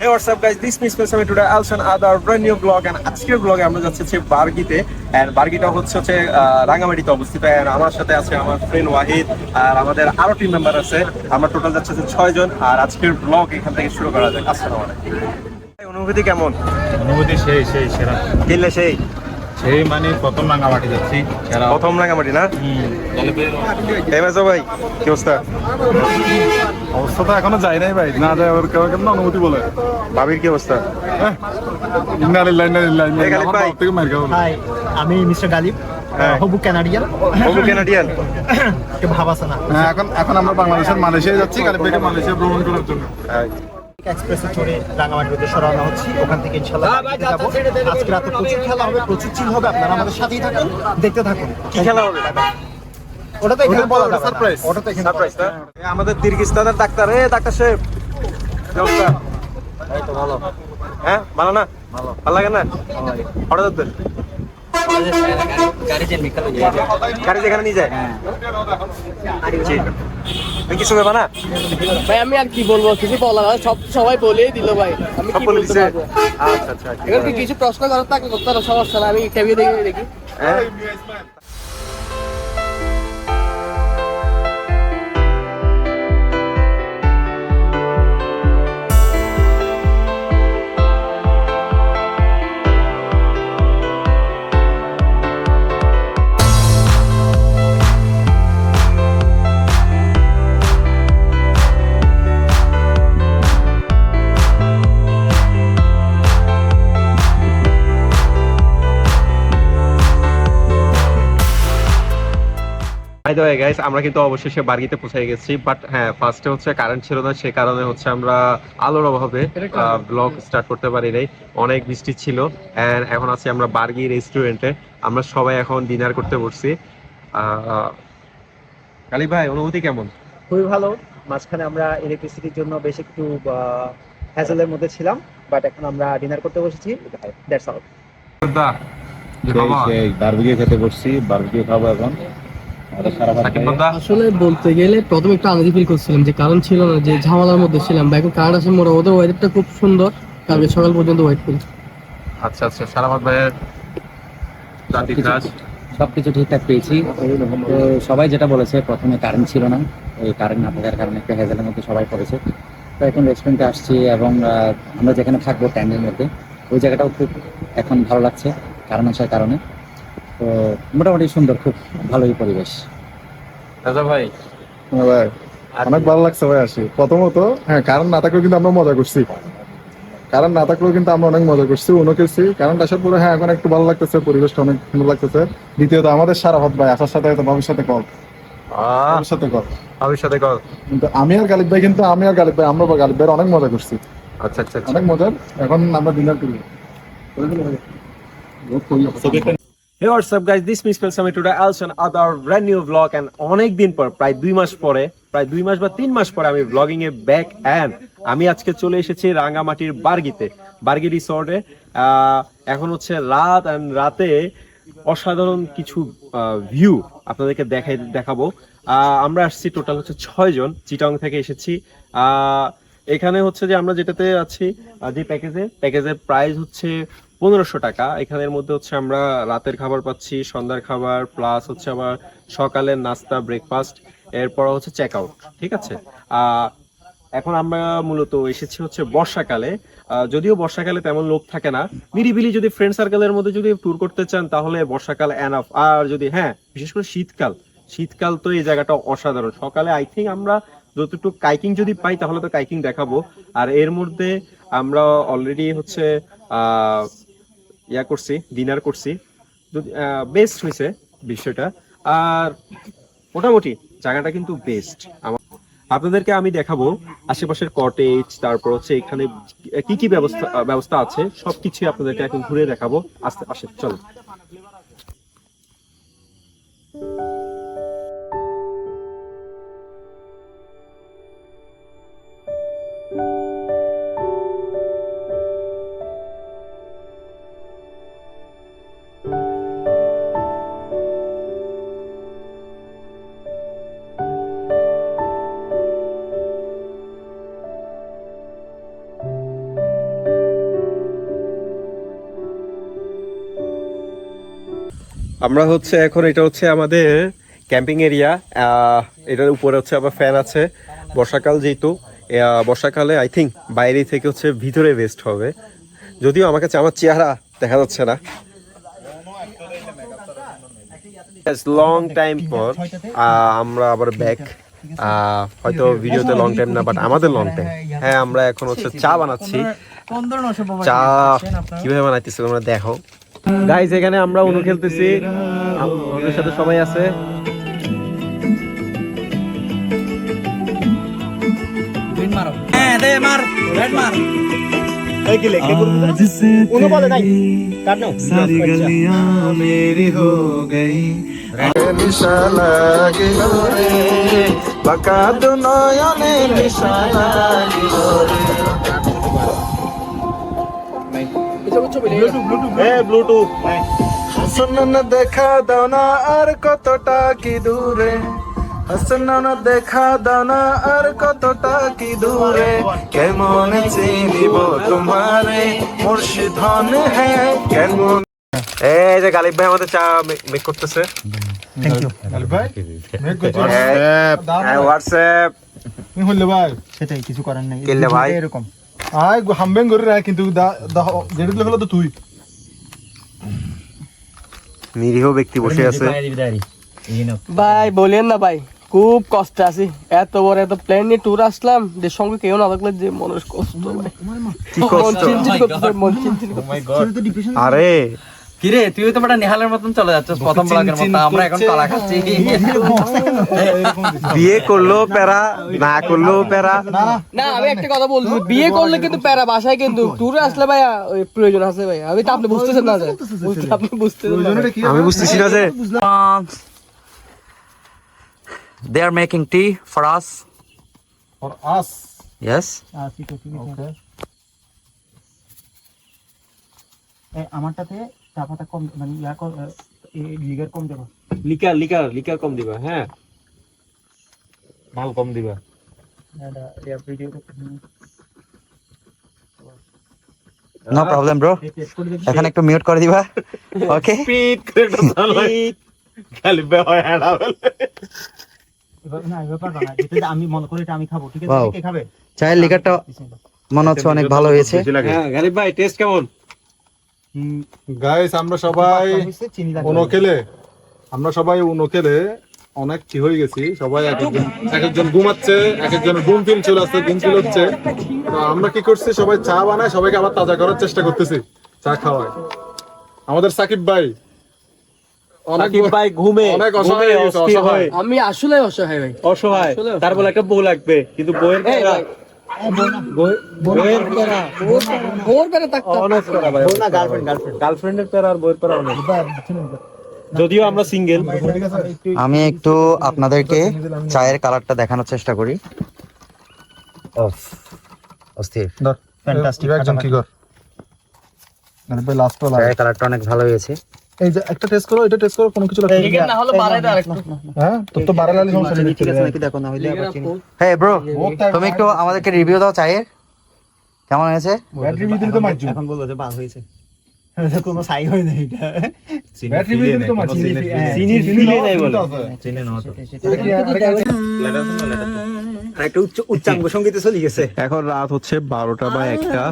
Hey, what's up guys? This is Spencer today also another brand new vlog and আজকের ব্লগে আমরা যাচ্ছি হচ্ছে বারগিতে and বারগিটা হচ্ছে রাঙ্গামাটিতে অবস্থিত and আমার সাথে আছে আমার ফ্রেন্ড ওয়াহিদ আর আমাদের আরো টিম মেম্বার আছে। আমরা টোটাল যাচ্ছে 6 জন আর আজকের ব্লগ এখান থেকে শুরু করা যাক। আসসালামু আলাইকুম। অনুভূতি কেমন? অনুভূতি সেই সেই সেরা দিলে সেই সেই মানে প্রথম রাঙামাটি যাচ্ছি সেরা প্রথম রাঙ্গামাটি না? এমএসও ভাই কি অবস্থা? অবস্থা তো এখনো যাই নাই ভাই, না যায় আবার কেমন অনুভূতি বলে। ভাবির কি অবস্থা? হাই, আমি মিস্টার গালিব, হবু ক্যানাডিয়ান। হবু ক্যানাডিয়ান ভাব আছে না? এখন এখন আমরা বাংলাদেশের মালয়েশিয়া যাচ্ছি, কালীপ থেকে মালয়েশিয়া ভ্রমণ করার জন্য। এক্সপ্রেসে চড়ে রাঙামাটির উদ্দেশ্যে রওনা হচ্ছি। ওখান থেকে ইনশাআল্লাহ যাবো। আজকে রাতে প্রচুর খেলা হবে, প্রচুর চিল হবে। আপনারা আমাদের সাথেই থাকুন, দেখতে থাকুন। কি খেলা হবে? ওটা তো এখানে বলা যাবে না। সারপ্রাইজ। ওটা তো এখানে সারপ্রাইজ না? আমাদের তিরগিস্তানের ডাক্তার, ডাক্তার সাহেব কি অবস্থা? এই তো ভালো। হ্যাঁ ভালো না? ভালো লাগে না? হঠাৎ গাড়ি যেখানে নিয়ে যায় কিছু ব্যাপার না ভাই। আমি আর কি বলবো, কিছু বলার আছে, সবাই বলেই দিল ভাই। আমি সব কি বলে বলতে দিছে? পারবো? আচ্ছা আচ্ছা এবার কি কিছু প্রশ্ন করার থাকলে করতে পারো, সমস্যা না। আমি ইন্টারভিউ দেখে দেখি। হ্যাঁ বাই দ্য ওয়ে গাইস, আমরা কিন্তু অবশেষে বারগিতে পৌঁছে গেছি। বাট হ্যাঁ, ফার্স্টে হচ্ছে কারেন্ট ছিল না, সে কারণে হচ্ছে আমরা আলোর অভাবে ব্লগ স্টার্ট করতে পারি নাই। অনেক বৃষ্টি ছিল এন্ড এখন আছি আমরা বারগি রেস্টুরেন্টে। আমরা সবাই এখন ডিনার করতে বসছি। কালী ভাই, অনুভূতি কেমন? খুবই ভালো। মাঝখানে আমরা ইলেকট্রিসিটির জন্য বেশ একটু হ্যাজেলের মধ্যে ছিলাম, বাট এখন আমরা ডিনার করতে বসেছি। That's all. সেই বারবিকিউ খেতে বসছি, বারবিকিউ খাবো এখন। আসলে বলতে গেলে প্রথমে একটু আনন্দ ফিল করছিলাম, যে কারণ ছিল না, যে ঝামেলার মধ্যে ছিলাম। বাইক কারণ আছে মোড়, ওদের ওয়েদারটা খুব সুন্দর। কালকে সকাল পর্যন্ত ওয়েট করি। আচ্ছা আচ্ছা, সারাবাদ ভাইয়ের জাতি কাজ সবকিছু ঠিকঠাক পেয়েছি। তো সবাই যেটা বলেছে, প্রথমে কারেন্ট ছিল না, ওই কারেন্ট না থাকার কারণে একটা হ্যাজেলের মধ্যে সবাই পড়েছে। তো এখন রেস্টুরেন্টে আসছি এবং আমরা যেখানে থাকবো ট্যান্ডের মধ্যে, ওই জায়গাটাও খুব এখন ভালো লাগছে কারণ আসার কারণে। তো মোটামুটি সুন্দর, খুব ভালোই পরিবেশ। রাজা ভাই হ্যাঁ ভাই, অনেক ভালো লাগছে ভাই। আসি প্রথমত হ্যাঁ, কারণ না থাকলেও কিন্তু আমরা মজা করছি। কারণ না থাকলেও কিন্তু আমরা অনেক মজা করছি, অন্য করছি। কারণ আসার পরে হ্যাঁ এখন একটু ভালো লাগতেছে, পরিবেশটা অনেক সুন্দর লাগতেছে। দ্বিতীয়ত আমাদের সারাফত ভাই আসার সাথে হয়তো ভবিষ্যতে কল ভবিষ্যতে কল ভবিষ্যতে কল। কিন্তু আমি আর গালিব ভাই আমরা গালিব ভাই অনেক মজা করছি, আচ্ছা আচ্ছা আচ্ছা। অনেক মজার। এখন আমরা ডিনার করি। Hey, what's up guys? This is Spencer today also another brand new vlog and অনেক দিন পর, প্রায় 2 মাস পরে, প্রায় 2 মাস বা 3 মাস পরে আমি ব্লগিং এ ব্যাক এন্ড আমি আজকে চলে এসেছি রাঙ্গামাটির বারগিতে, বারগি রিসর্টে। এখন হচ্ছে রাত এন্ড রাতে অসাধারণ কিছু ভিউ আপনাদেরকে দেখাবো। আমরা আসছি টোটাল হচ্ছে 6 জন, চিটাং থেকে এসেছি। এখানে হচ্ছে যে আমরা যেটাতে আছি, যে প্যাকেজের প্রাইস হচ্ছে 1500 টাকা। এখানের মধ্যে হচ্ছে আমরা রাতের খাবার পাচ্ছি, সন্ধ্যার খাবার, প্লাস হচ্ছে আবার সকালের নাস্তা, ব্রেকফাস্ট, এরপর হচ্ছে চেক আউট। ঠিক আছে। এখন আমরা মূলত এসেছি হচ্ছে বর্ষাকালে। যদিও বর্ষাকালে তেমন লোক থাকে না, নিরিবিলি যদি ফ্রেন্ড সার্কেলের মধ্যে যদি ট্যুর করতে চান তাহলে বর্ষাকাল এনাফ। আর যদি হ্যাঁ, বিশেষ করে শীতকাল তো এই জায়গাটা অসাধারণ। সকালে আই থিঙ্ক আমরা যতটুকু কাইকিং যদি পাই তাহলে তো কাইকিং দেখাবো। আর এর মধ্যে আমরা অলরেডি হচ্ছে ডিনার করছি। বেস্ট হয়েছে বিষয়টা। আর মোটামুটি জায়গাটা কিন্তু বেস্ট। আপনাদেরকে আমি দেখাবো আশেপাশের কটেজ, তারপর হচ্ছে এখানে কি কি ব্যবস্থা আছে সবকিছু আপনাদেরকে এখন ঘুরে দেখাবো। আস্তে আস্তে চলো। আমরা হচ্ছে এখন এটা হচ্ছে আমাদের ক্যাম্পিং এরিয়া, এটার উপরে হচ্ছে আবার ফ্যান আছে। বর্ষাকাল যেহেতু, বর্ষাকালে আই থিঙ্ক বাইরে থেকে হচ্ছে ভিতরে বেস্ট হবে, যদিও আমার কাছে আমার চেহারা দেখা যাচ্ছে না। লং টাইম পর আমরা আবার ব্যাক, হয়তো ভিডিওতে লং টাইম না বাট আমাদের লং টাইম। হ্যাঁ, আমরা এখন হচ্ছে চা বানাচ্ছি। চা কিভাবে বানাইতেছি তোমরা দেখো গাইস। এখানে আমরা অনু খেলতেছি, আমাদের সাথে সবাই আছে। উনো বলে নাই কার নাও सारी गलियां मेरी हो गई নিশা লাগিল রে, বাঁকা দু নয়নে নিশা লাগিল রে। ব্লুটুথ হাসন দেখা দাও না আর কতটা কি দূরে, হাসন দেখা দাও না আর কতটা কি দূরে, কেমন চিনিব তোমারে মুর্শিদন হ্যাঁ কেমন। এই যে গালিব ভাই আমাদের চা মেক করতেছে। থ্যাংক ইউ ভাই হোয়াটসঅ্যাপ তুমি হইলে ভাই সেটাই, কিছু করার নাই কেলে ভাই। এরকম আয় হামবেন করে রাখ, কিন্তু যেটা দিলে হলো তো তুই নিরীহ ব্যক্তি বসে আছে। ভাই বলেন না ভাই, খুব কষ্ট আছি। এত বড় এত প্লেন নিয়ে ট্যুর আসলাম, যে সঙ্গে কেউ না থাকলে যে মনের কষ্ট ভাই। কি কষ্ট? মন চিনচিন করতেছে, মন চিনচিন করতেছে। আরে কিরে তুই তো বেটা নেহালের মতন চলে যাচ্ছিস প্রথম ব্লগের মতো, আমরা এখন কলা খাচ্ছি। বিয়ে করলেও প্যারা, না করলেও প্যারা। না আমি একটা কথা বলছি, বিয়ে করলে কিন্তু প্যারা, বাসায় কিন্তু ট্যুরে আসলে ভাই ওই প্রয়োজন আছে ভাই। আমি তো আপনি বুঝতেছেন না, আপনি বুঝতেছেন না। আমি বুঝতেছি না যে They are making tea for us. For us. Yes. আমারটাতে চা পাতা কম, মানে লিগার কম দেবো। লিকার কম দিবা। হ্যাঁ, মাল কম দিবা। No problem bro. এখানে একটু মিউট করে দিবা। Okay. পিট করে একটা চালাই। গালিব ভাই হয় এড়া বলে। না ব্যাপার না, যেটা আমি মনে করি এটা আমি খাবো, ঠিক আছে? Wow. কে খাবে? চায়ের লিকারটা মনে হচ্ছে অনেক ভালো হয়েছে। হ্যাঁ গালিব ভাই টেস্ট কেমন? গাইস আমরা সবাই চিনি লাগবে। উনো খেলে, আমরা সবাই উনো খেলে অনেক কি হয়ে গেছি। সবাই এক একজন ঘুমাচ্ছে, এক একজনের ঘুম ফিল চলে আসছে, ঘুম ফিল হচ্ছে। তো আমরা কি করছি, সবাই চা বানায় সবাইকে আবার তাজা করার চেষ্টা করতেছি, চা খাওয়ায়। আমাদের সাকিব ভাই সাকিব ভাই ঘুমে অনেক অসহায় হয়ে গেছে, অস্থির অসহায়। হয়। আমি আসলে অসহায় ভাই। অসহায়, তার বলে একটা বউ লাগবে, কিন্তু বউয়ের প্যারা, বউয়ের প্যারা ওর বেড়ে থাকতো। অনেক প্যারা ভাই। না, গার্লফ্রেন্ড গার্লফ্রেন্ডের প্যারা আর বউয়ের প্যারা অনেক। যদিও আমরা সিঙ্গেল। আমি একটু আপনাদেরকে চায়ের কালারটা দেখানোর চেষ্টা করি। অস্থির। ফ্যান্টাস্টিক। একজন কি কর মানে ভাই লাস্ট ওয়ালা। চায়ের কালারটা অনেক ভালো হয়েছে। এই যে একটা টেস্ট করো, এটা টেস্ট করো, কোনো কিছু লাগবে লিগার না হলে বাড়াই দাও আরেকটু। হ্যাঁ তোর তো বাড়া লালি সমস্যা নেই। ঠিক আছে নাকি দেখো, না হইলে আবার চিনি। হ্যাঁ ব্রো, তুমি একটু আমাদেরকে রিভিউ দাও চায়ের, কেমন হয়েছে? ব্যাটারি ভিতরে তো মারজু, এখন বলবো যে বাল হয়েছে। এটা কোনো সাই হয় না এটা। ব্যাটারি ভিতরে তো মারজু, চিনির ফিলে নাই বলে। একটা উচ্চাঙ্গ সঙ্গীতে চলে গেছে। এখন রাত হচ্ছে 12টা বা 1টা,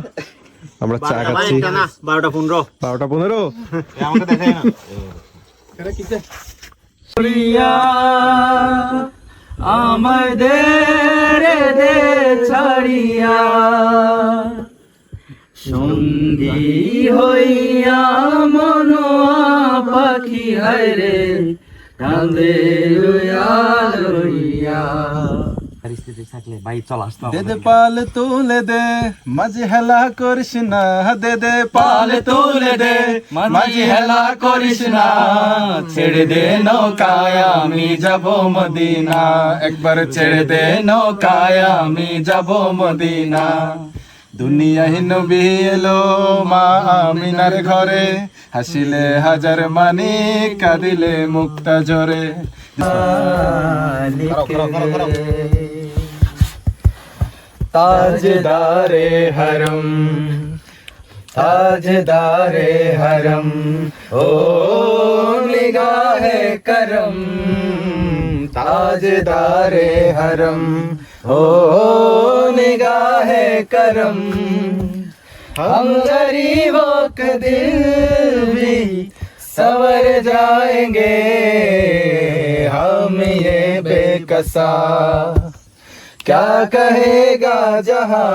আমরা চা খাচ্ছি। না 12:15 12:15। আমাকে দেখাই না। আমাদের দে ছাড়িয়া সঙ্গী হইয়া মনোয়া পাখি হায় রে কাঁদে লইয়া দে দে পাল তুলে দে মাঝে হেলা করিস না, দে দে পাল তুলে দে মাঝে হেলা করিস না, ছেড়ে দে নৌকায় আমি যাব মদিনা, একবার ছেড়ে দে নৌকায় আমি যাব মদিনা। দুনিয়ায় নবী এলো মা আমিনার ঘরে, হাসিলে হাজার মানি কাঁদিলে মুক্তা ঝরে। ताजदारे हरम, ताजदारे हरम, ओ निगाहे करम ताजदारे हरम हो निगाहे करम हम गरीबों के दिल भी सवर जाएंगे हम ये बेकसा क्या कहेगा जहां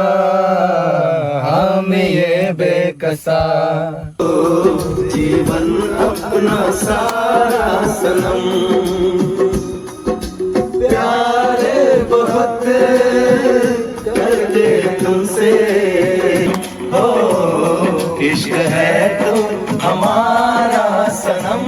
हम ये बेकसा जीवन अपना सारा सनम प्यार बहुत करते तुमसे हो इश्क है तो हमारा सनम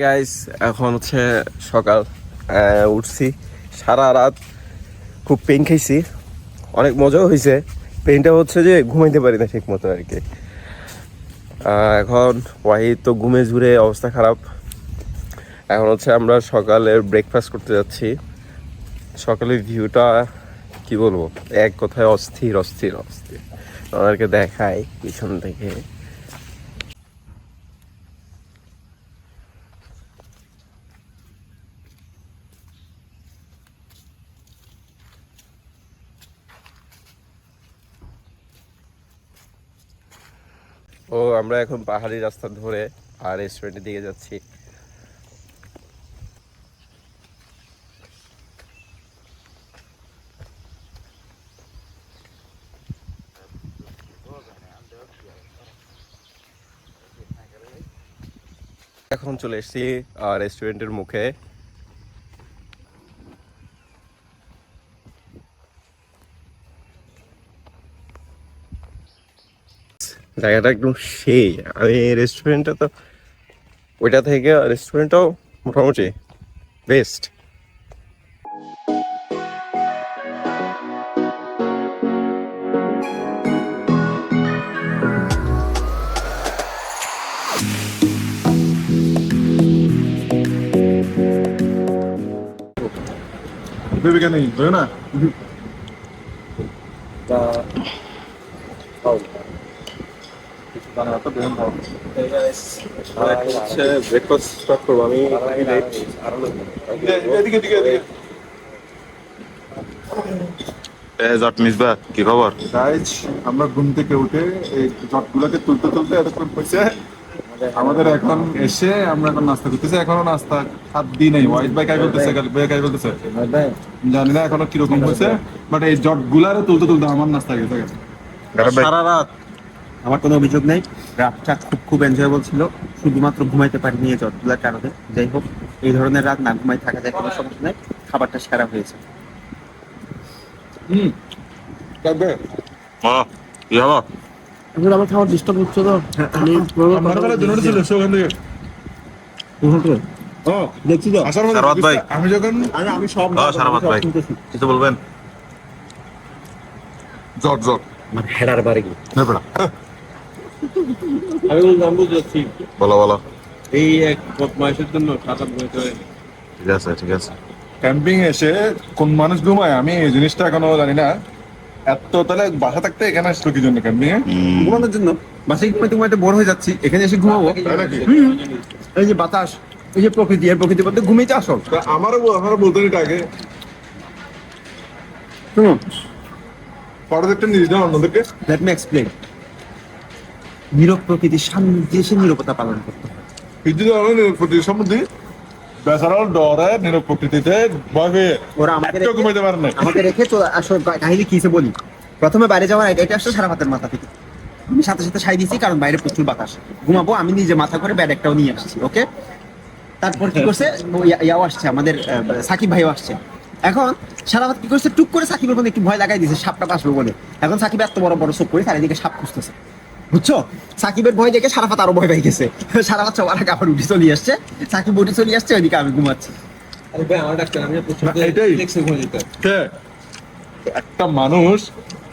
গাইস এখন হচ্ছে সকাল, উঠছি, সারা রাত খুব পেন খাইছি, অনেক মজাও হয়েছে। পেনটা হচ্ছে যে ঘুমাইতে পারি না ঠিক মতো আর কি। এখন ওয়াহিদ তো ঘুমে ঝুরে অবস্থা খারাপ। এখন হচ্ছে আমরা সকালের ব্রেকফাস্ট করতে যাচ্ছি। সকালের ভিউটা কি বলবো, এক কথায় অস্থির অস্থির অস্থির। আমাদেরকে দেখাই পিছন থেকে। ও আমরা এখন পাহাড়ি রাস্তা ধরে আর রেস্টুরেন্টের দিকে যাচ্ছি। এখন চলে এসেছি রেস্টুরেন্টের মুখে। জায়গাটা একদম সেই, আমি রেস্টুরেন্টটা তো ওইটা থেকে রেস্টুরেন্টটাও মোটামুটি বেস্ট। বেবি কেন ধরে না ব্রেকফাস্ট স্টার্ট করবো আমি। মিসবা কি খবর? গাইজ আমরা ঘুম থেকে উঠে এই জটগুলোকে তুলতে তুলতে এতক্ষণ হয়েছে আমাদের। এখন এসে আমরা এখন নাস্তা করতেছি, এখনো নাস্তা হাত দিই নাই। ওয়াইট ভাই কাই বলতেছে, ভাই কাই বলতেছে জানি না এখনো কিরকম হয়েছে, বাট এই জটগুলারে তুলতে তুলতে আমার নাস্তা গেছে। সারা রাত আমার কোনো অভিযোগ নেই, রাতটা খুব এনজয়েবল ছিল, শুধুমাত্র ঘুমাইতে পারিনি এই জটগুলার কারণে। যাই হোক, এই ধরনের রাত না ঘুমাই থাকা যায়, কোনো সমস্যা নেই, খাবারটা সেরা হয়েছে। কি হলো? আমার খাবার ডিস্টার্ব হচ্ছে তো দেখছি তো সারওয়াত ভাই, আমি যখন আমি সব সারওয়াত ভাই কিছু বলবেন? জট জট মানে হেডার বাড়ি আমি বুঝেছি বলো বলো। এই এক বদমাইশের জন্য টাকা ঘুমাইতে হয়। ঠিক আছে ঠিক আছে। ক্যাম্পিং এসে কোন মানুষ ঘুমায় আমি এই জিনিসটা এখনো জানি না। এত তাহলে বাসা থাকতে এখানে আসলো কি জন্য ক্যাম্পিং এ? ঘুমানোর জন্য। বাসায় ঘুমাইতে বোর হয়ে যাচ্ছি, এখানে এসে ঘুমাবো। তাই নাকি? এই যে বাতাস, এই যে প্রকৃতি, এই প্রকৃতির মধ্যে ঘুমিয়েছে আসল। তা আমারও বলতে এটা আগে শুনুন, পরবর্তী নির্দেশ দেন অন্যদেরকে। Let me explain. নীরব প্রকৃতির সামনে দিয়ে এসে নীরবতা পালন করতে হয়। প্রতি সম্বন্ধে বেচারা ডরে নিরব প্রকৃতিতে ভয় পেয়ে ওরা আমাকে একটু ঘুমাইতে পারে না। আমাকে রেখে চলে আসল কাহিনী কিসে বলি। প্রথমে বাইরে যাওয়ার আইডিয়াটা আসছে সারাফাতের মাথা থেকে। আমি সাথে সাথে সাই দিয়েছি, কারণ বাইরে প্রচুর বাতাস। ঘুমাবো, আমি নিজে মাথা করে ব্যাড একটাও নিয়ে আসছি। ওকে, তারপর কি করছে, ইয়াও আসছে, আমাদের সাকিব ভাইও আসছে। এখন সারাফাত কি করছে, টুক করে সাকিবের মধ্যে একটু ভয় লাগাই দিয়েছে সাপটা আসবে বলে। এখন সাকিব এত বড় বড় চোখ করে চারিদিকে সাপ খুঁজতেছে, বুঝছো? সাকিবের ভয় দেখে সারাফাত আরো ভয় পেয়ে গেছে। সারাফাত সবার আগে আবার উঠে চলে আসছে, সাকিব উঠে চলে আসছে, ওইদিকে আমি ঘুমাচ্ছি। এটাই একটা মানুষ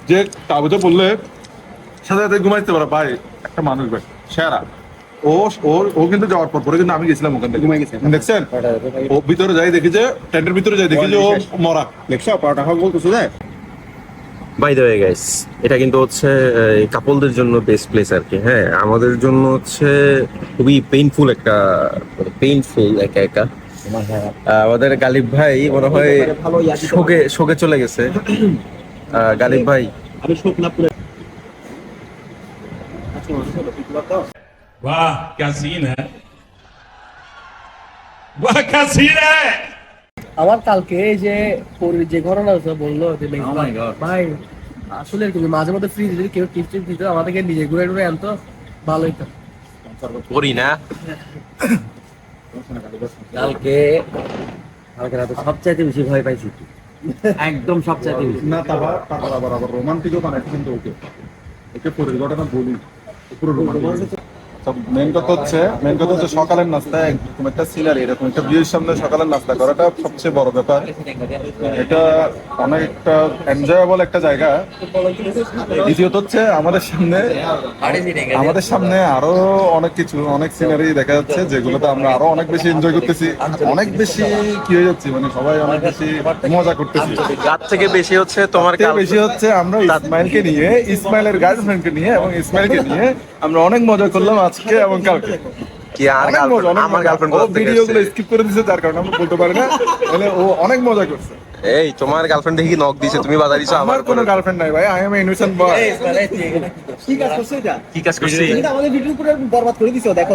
যে তাবুতে পড়লে সাথে সাথে ঘুমাইতে পারে ভাই, একটা মানুষ ভাই সেরা। ও ও ও কিন্তু যাওয়ার পর পরে কিন্তু আমি গেছিলাম ওখান থেকে, ঘুমাই গেছে। দেখছেন? ও ভিতরে যাই দেখি যে টেন্টের ভিতরে যাই দেখি যে ও মরা। দেখছো পরোটা খাওয়া বলতেছো যে বাই দ্য ওয়ে গাইস, এটা কিন্তু হচ্ছে কাপলদের জন্য বেস্ট প্লেস আর কি। হ্যাঁ, আমাদের জন্য হচ্ছে খুবই পেইনফুল একটা একা একা। আমাদের গালিব ভাই মনে হয় শোকে চলে গেছে। গালিব ভাই আমি শোক না পুরো वाह क्या सीन है वाह क्या सीन है আমার কালকে এই যে যে ঘটনা হচ্ছে বললো যে ভাই আসলে এরকম মাঝে মধ্যে ফ্রি যদি কেউ টিপস টিপস দিত আমাদেরকে নিজে ঘুরে ঘুরে আনতো ভালো হইতো। করি না। কালকে রাতে সবচাইতে বেশি ভয় পাইছি, একদম সবচাইতে বেশি। না তারপর আবার রোমান্টিকও বানাইছে কিন্তু ওকে পরের ঘটনা বলি পুরো রোমান্টিক। মেন কথা হচ্ছে সকালের নাস্তা এরকম একটা সিনারি, এরকম একটা বিয়ের সামনে সকালের নাস্তা করাটা সবচেয়ে বড় ব্যাপার। এটা অনেকটা এনজয়েবল একটা জায়গা। দ্বিতীয়ত হচ্ছে আমাদের সামনে আরো অনেক সিনারি দেখা যাচ্ছে যেগুলোতে আমরা আরো অনেক বেশি এনজয় করতেছি, অনেক বেশি কি হয়ে যাচ্ছে মানে সবাই অনেক বেশি মজা করতেছি। তার থেকে বেশি হচ্ছে তোমার বেশি হচ্ছে আমরা ইসমাইলকে নিয়ে, ইসমাইলের গার্লফ্রেন্ডকে নিয়ে এবং ইসমাইলকে নিয়ে আমরা অনেক মজা করলাম আজকে এবং কালকে। কি আর আমার গার্লফ্রেন্ড ভিডিওগুলো স্কিপ করে দিয়েছে যার কারণে আমরা বলতে পারি না, মানে ও অনেক মজা করছে। এই তোমার গার্লফ্রেন্ড দেখি নক দিছে, তুমি বাধা দিছো। আমার কোনো গার্লফ্রেন্ড নাই ভাই, আই এম ইনোসেন্ট বয়। কি কাজ করছো এটা? কি কাজ করছি? তুমি তো আমাদের ভিডিও পুরো বরবাদ করে দিছো। দেখো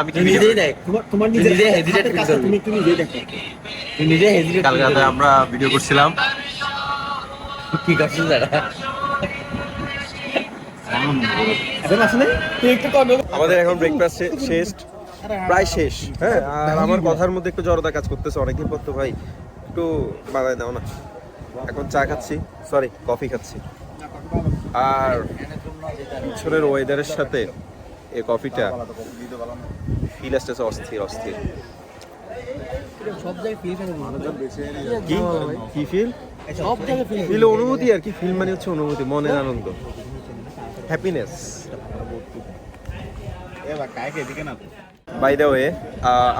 আমি কি নিজেই দেখ, তোমার নিজের হেজিটেট করছো, তুমি একটু নিজেই দেখো, তুমি নিজে হেজিটেট। কালকে রাতে আমরা ভিডিও করছিলাম। কি করছিস দাদা? এখন আসলে তুই একটু কম আমাদের এখন ব্রেকফাস্ট শেষ, প্রায় শেষ। হ্যাঁ, আর আমার কথার মধ্যে একটু জড়তা কাজ করতেছে অনেকদিন পর, তো ভাই একটু বাধায় দাও না। এখন চা খাচ্ছি, সরি কফি খাচ্ছি। আর পিছনের ওয়েদারের সাথে এই কফিটা ফিল আসতেছে অস্থির। সব জায়গায় ফিল কি ফিল? সব জায়গায় ফিল অনুভূতি আর কি। ফিল মানে হচ্ছে অনুভূতি, মনের আনন্দ, হ্যাপিনেস। বাই দ্য ওয়ে,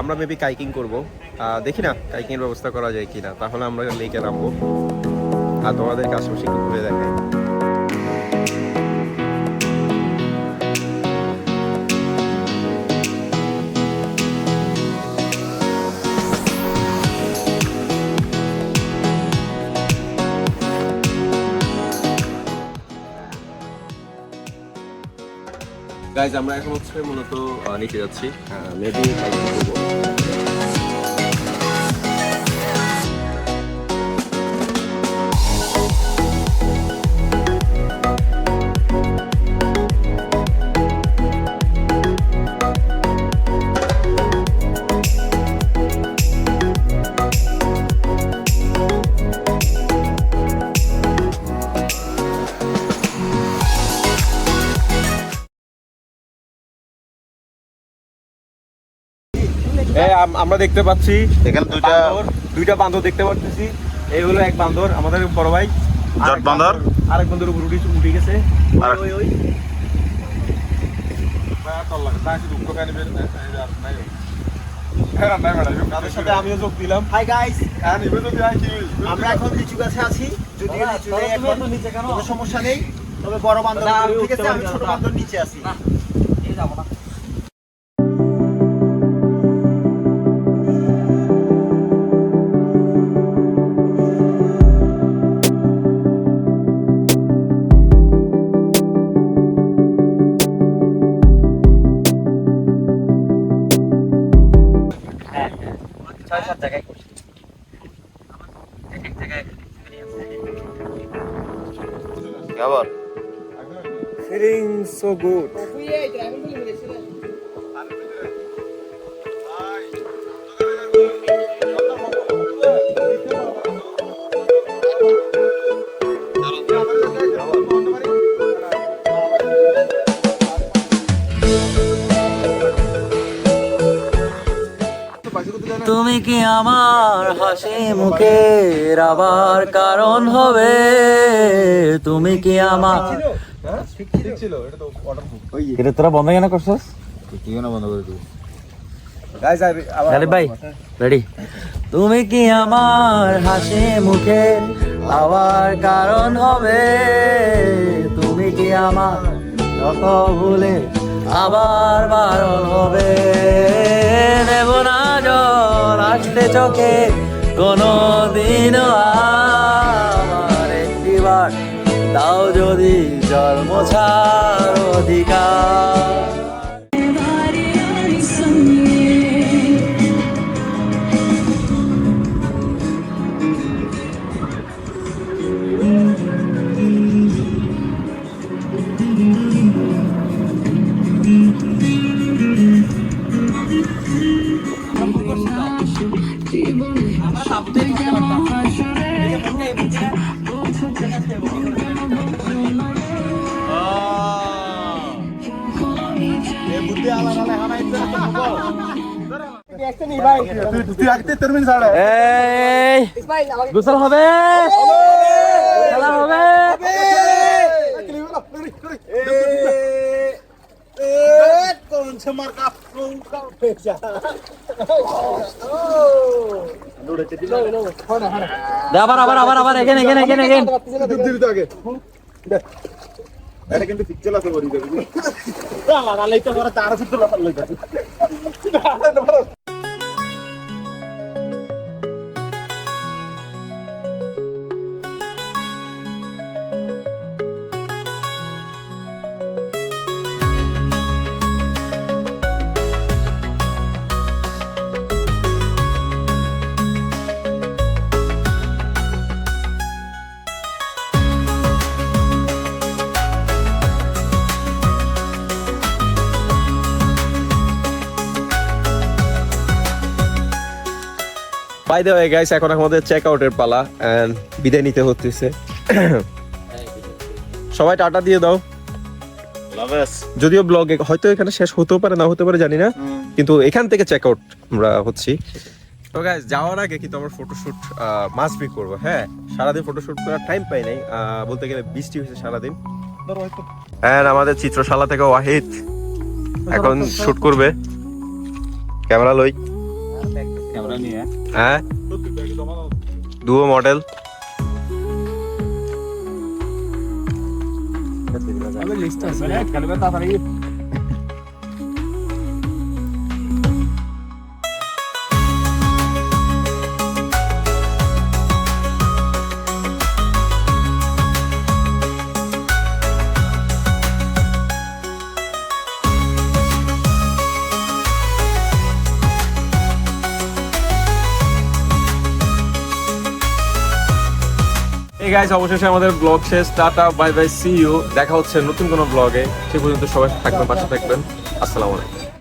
আমরা মেবি কাইকিং করব। দেখি না কাইকিং এর ব্যবস্থা করা যায় কিনা, তাহলে আমরা লেকে নামবো আর তোমাদেরকে আশেপাশে একটু ঘুরে দেখাই। গাইজ, আমরা এখন হচ্ছে মূলত নিচে যাচ্ছি, মেবি কাইকিং করবো। আমরা দেখতে পাচ্ছি এখানে দুইটা বান্দর দেখতে পাচ্ছি। এই হলো এক বান্দর, আমাদের বড় ভাই। জট বান্দর। আরেক বান্দর উপর উঠে গেছে। ওই তাদের সাথে আমিও যোগ দিলাম। হাই গাইস, আমরা এখন লিচু গাছে আছি। যদিও লিচু নেই এখন, কোনো সমস্যা নেই, তবে বড় বান্দর ঠিক আছে, আমি ছোট বান্দর নিচে আছি। আবার ফিলিং সো গুড। তুমি কি আমার হাসি মুখের আবার কারণ হবে? তুমি কি আমার ঠিক ছিল, এটা তো waterproof। এটা তোরা বন্ধ কেন করছস? গালিব ভাই রেডি। তুমি কি আমার হাসি মুখে পাওয়ার কারণ হবে, তুমি কি আমার কত ভুলে আবার বারণ হবে, দেব না জল আসতে চোখে কোনো দিনও আমার একটিবার, তাও যদি জল মোছার অধিকার। এই গোসল হবে, খেলা হবে। আবার আবার আবার আবার এখানে এখানে এখানে এখানে এটা কিন্তু পিকচার আছে বলি দেবে বাই দ্য ওয়ে গাইস, এখন আমাদের চেক আউটের পালা এন্ড বিদায় নিতে হচ্ছে। সবাই টাটা দিয়ে দাও। যদিও ব্লগ হয়তো এখানে শেষ হতেও পারে না হতে পারে জানি না, কিন্তু এখান থেকে চেক আউট আমরা হচ্ছি। তো গাইস যাওয়ার আগে কিন্তু আমরা ফটোশুট মাস্ট বি করবো। হ্যাঁ, সারাদিন ফটোশুট করার টাইম পাই নাই, বলতে গেলে বৃষ্টি হয়েছে সারাদিন। হ্যাঁ, আমাদের চিত্রশালা থেকে ওয়াহিদ এখন শুট করবে। ক্যামেরা লই, ক্যামেরা নিয়ে হ্যাঁ, দুও মডেল। এই গাইস, অবশেষে আমাদের ব্লগ শেষ। Tata, bye bye, see you. দেখা হচ্ছে নতুন কোনো ব্লগে। সে পর্যন্ত সবাই থাকবেন, পাশে থাকবেন। আসসালামু আলাইকুম।